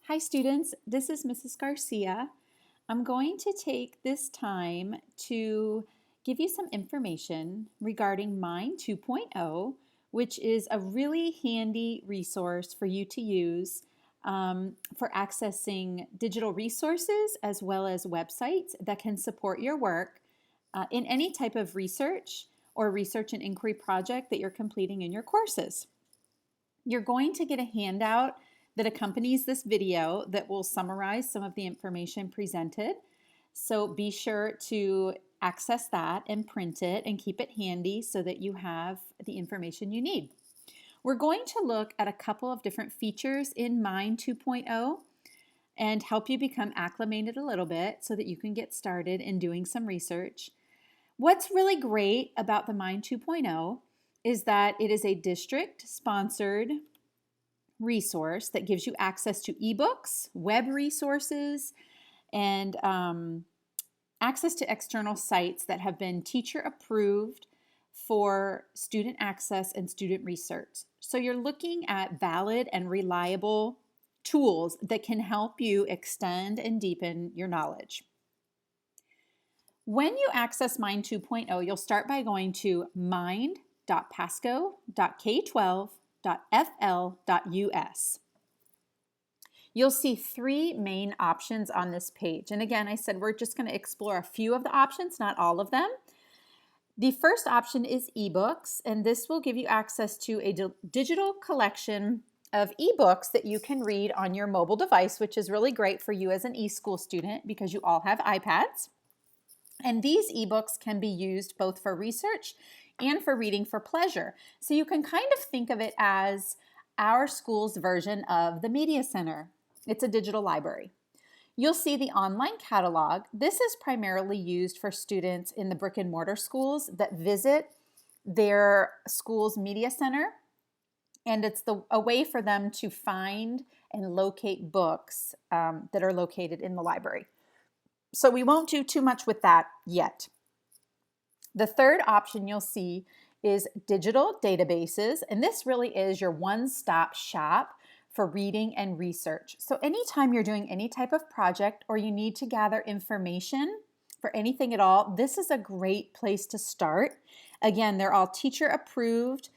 Hi students, this is Mrs. Garcia. I'm going to take this time to give you some information regarding Mind 2.0, which is a really handy resource for you to use for accessing digital resources as well as websites that can support your work in any type of research or research and inquiry project that you're completing in your courses. You're going to get a handout that accompanies this video that will summarize some of the information presented. So be sure to access that and print it and keep it handy so that you have the information you need. We're going to look at a couple of different features in Mind 2.0 and help you become acclimated a little bit so that you can get started in doing some research. What's really great about the Mind 2.0 is that it is a district-sponsored resource that gives you access to ebooks, web resources, and access to external sites that have been teacher approved for student access and student research. So you're looking at valid and reliable tools that can help you extend and deepen your knowledge. When you access Mind 2.0, you'll start by going to mind.pasco.k12.fl.us. You'll see three main options on this page. And again, I said we're just going to explore a few of the options, not all of them. The first option is ebooks, and this will give you access to a digital collection of ebooks that you can read on your mobile device, which is really great for you as an eSchool student because you all have iPads. And these ebooks can be used both for research and for reading for pleasure. So you can kind of think of it as our school's version of the Media Center. It's a digital library. You'll see the online catalog. This is primarily used for students in the brick and mortar schools that visit their school's media center. And it's a way for them to find and locate books that are located in the library. So we won't do too much with that yet. The third option you'll see is digital databases, and this really is your one-stop shop for reading and research. So anytime you're doing any type of project or you need to gather information for anything at all, this is a great place to start. Again, they're all teacher approved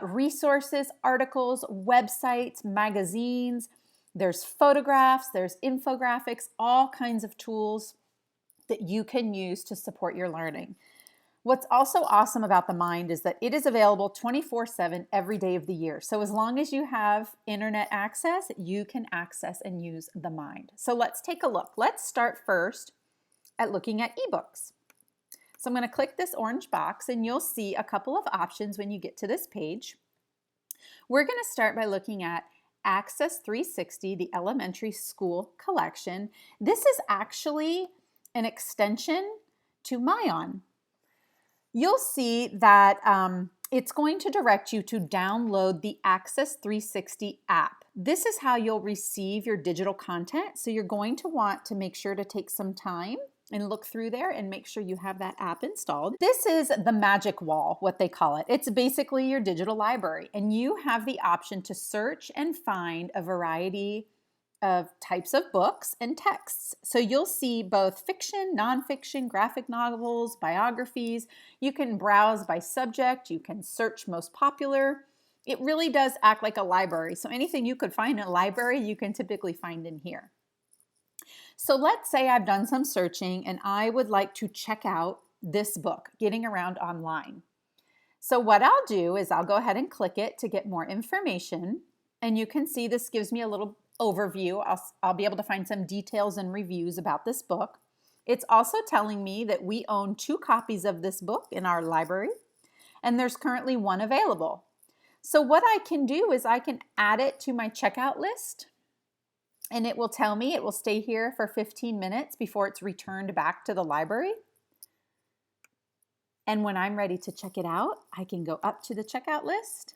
resources, articles, websites, magazines. There's photographs, there's infographics, all kinds of tools that you can use to support your learning. What's also awesome about the Mind is that it is available 24/7 every day of the year. So as long as you have internet access, you can access and use the Mind. So let's take a look. Let's start first at looking at ebooks. So I'm going to click this orange box and you'll see a couple of options when you get to this page. We're going to start by looking at Access 360, the elementary school collection. This is actually an extension to Myon. You'll see that it's going to direct you to download the Access 360 app. This is how you'll receive your digital content. So you're going to want to make sure to take some time and look through there and make sure you have that app installed. This is the magic wall, what they call it. It's basically your digital library, and you have the option to search and find a variety of types of books and texts. So you'll see both fiction, nonfiction, graphic novels, biographies. You can browse by subject. You can search most popular. It really does act like a library. So anything you could find in a library, you can typically find in here. So let's say I've done some searching and I would like to check out this book, Getting Around Online. So what I'll do is I'll go ahead and click it to get more information. And you can see this gives me a little overview. I'll be able to find some details and reviews about this book. It's also telling me that we own 2 copies of this book in our library, and there's currently 1 available. So what I can do is I can add it to my checkout list, and it will tell me it will stay here for 15 minutes before it's returned back to the library. And when I'm ready to check it out, I can go up to the checkout list.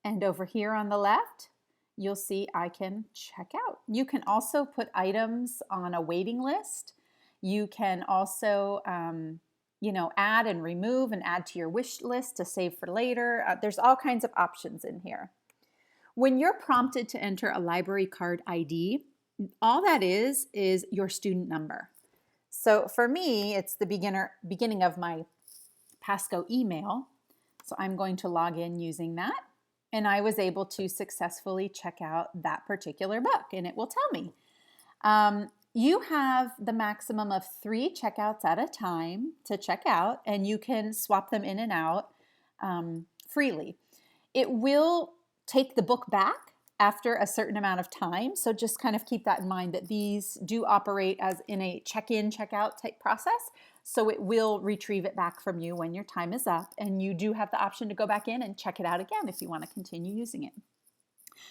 And over here on the left, you'll see I can check out. You can also put items on a waiting list. You can also add and remove and add to your wish list to save for later. There's all kinds of options in here. When you're prompted to enter a library card ID, all that is your student number. So for me, it's the beginning of my Pasco email. So I'm going to log in using that. And I was able to successfully check out that particular book, and it will tell me. You have the maximum of 3 checkouts at a time to check out, and you can swap them in and out freely. It will take the book back after a certain amount of time, so just kind of keep that in mind that these do operate as in a check-in, check-out type process, so it will retrieve it back from you when your time is up, and you do have the option to go back in and check it out again if you want to continue using it.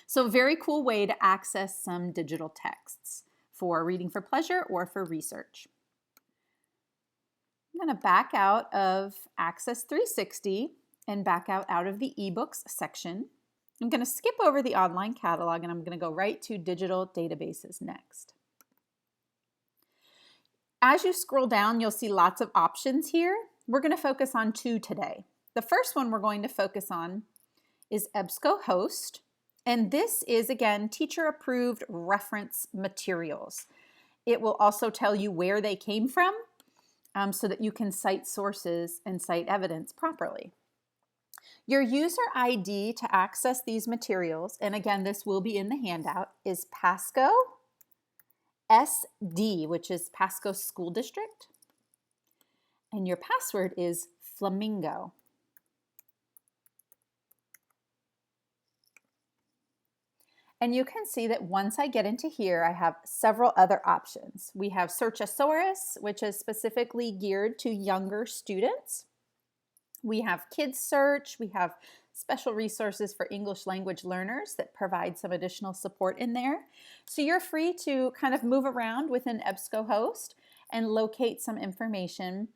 So a very cool way to access some digital texts for reading for pleasure or for research. I'm going to back out of Access 360 and back out of the ebooks section. I'm going to skip over the online catalog and I'm going to go right to digital databases next. As you scroll down, you'll see lots of options here. We're going to focus on 2 today. The first one we're going to focus on is EBSCOhost. And this is, again, teacher-approved reference materials. It will also tell you where they came from so that you can cite sources and cite evidence properly. Your user ID to access these materials, and again, this will be in the handout, is Pasco SD, which is Pasco School District. And your password is Flamingo. And you can see that once I get into here, I have several other options. We have Searchosaurus, which is specifically geared to younger students. We have Kids Search. We have special resources for English language learners that provide some additional support in there. So you're free to kind of move around within EBSCOhost and locate some information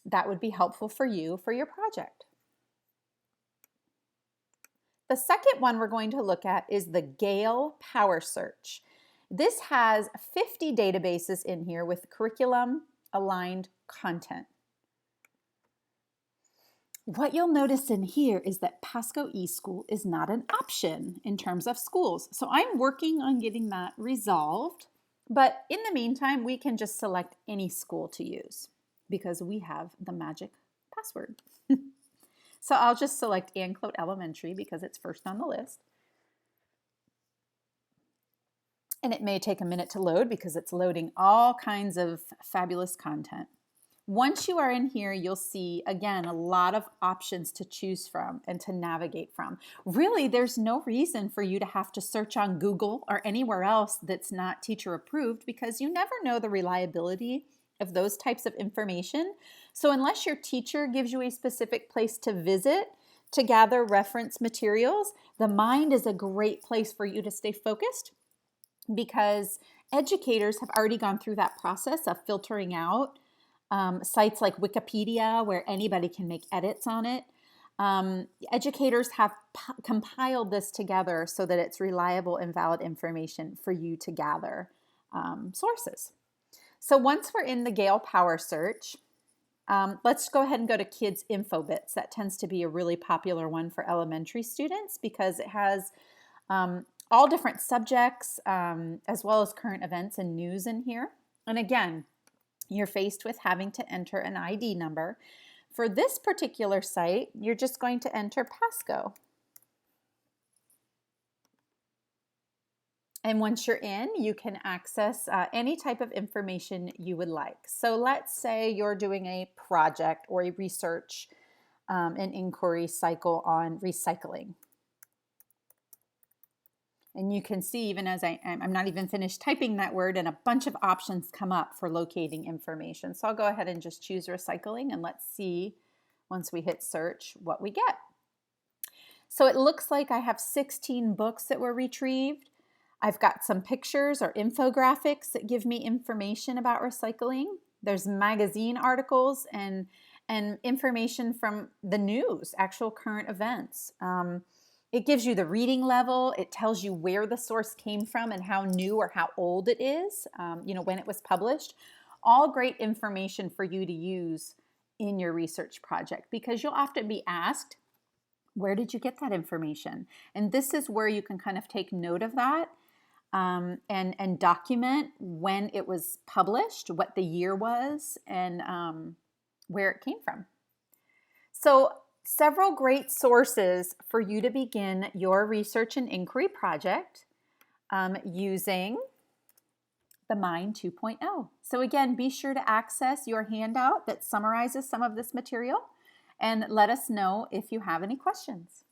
that would be helpful for you for your project. The second one we're going to look at is the Gale Power Search. This has 50 databases in here with curriculum-aligned content. What you'll notice in here is that Pasco eSchool is not an option in terms of schools. So I'm working on getting that resolved. But in the meantime, we can just select any school to use because we have the magic password. So I'll just select Anclote Elementary because it's first on the list. And it may take a minute to load because it's loading all kinds of fabulous content. Once you are in here, you'll see, again, a lot of options to choose from and to navigate from. Really, there's no reason for you to have to search on Google or anywhere else that's not teacher approved because you never know the reliability of those types of information. So unless your teacher gives you a specific place to visit to gather reference materials, TheMind is a great place for you to stay focused because educators have already gone through that process of filtering out sites like Wikipedia where anybody can make edits on it. Educators have compiled this together so that it's reliable and valid information for you to gather sources. So once we're in the Gale Power Search, let's go ahead and go to Kids Info Bits. That tends to be a really popular one for elementary students because it has all different subjects as well as current events and news in here. And again, you're faced with having to enter an ID number. For this particular site, you're just going to enter Pasco. And once you're in, you can access any type of information you would like. So let's say you're doing a project or a research and inquiry cycle on recycling. And you can see even as I'm not even finished typing that word and a bunch of options come up for locating information. So I'll go ahead and just choose recycling and let's see once we hit search what we get. So it looks like I have 16 books that were retrieved. I've got some pictures or infographics that give me information about recycling. There's magazine articles and information from the news, actual current events. It gives you the reading level. It tells you where the source came from and how new or how old it is, when it was published. All great information for you to use in your research project, because you'll often be asked, where did you get that information? And this is where you can kind of take note of that, and document when it was published, what the year was, and where it came from. So several great sources for you to begin your research and inquiry project using the Mind 2.0. So again, be sure to access your handout that summarizes some of this material, and let us know if you have any questions.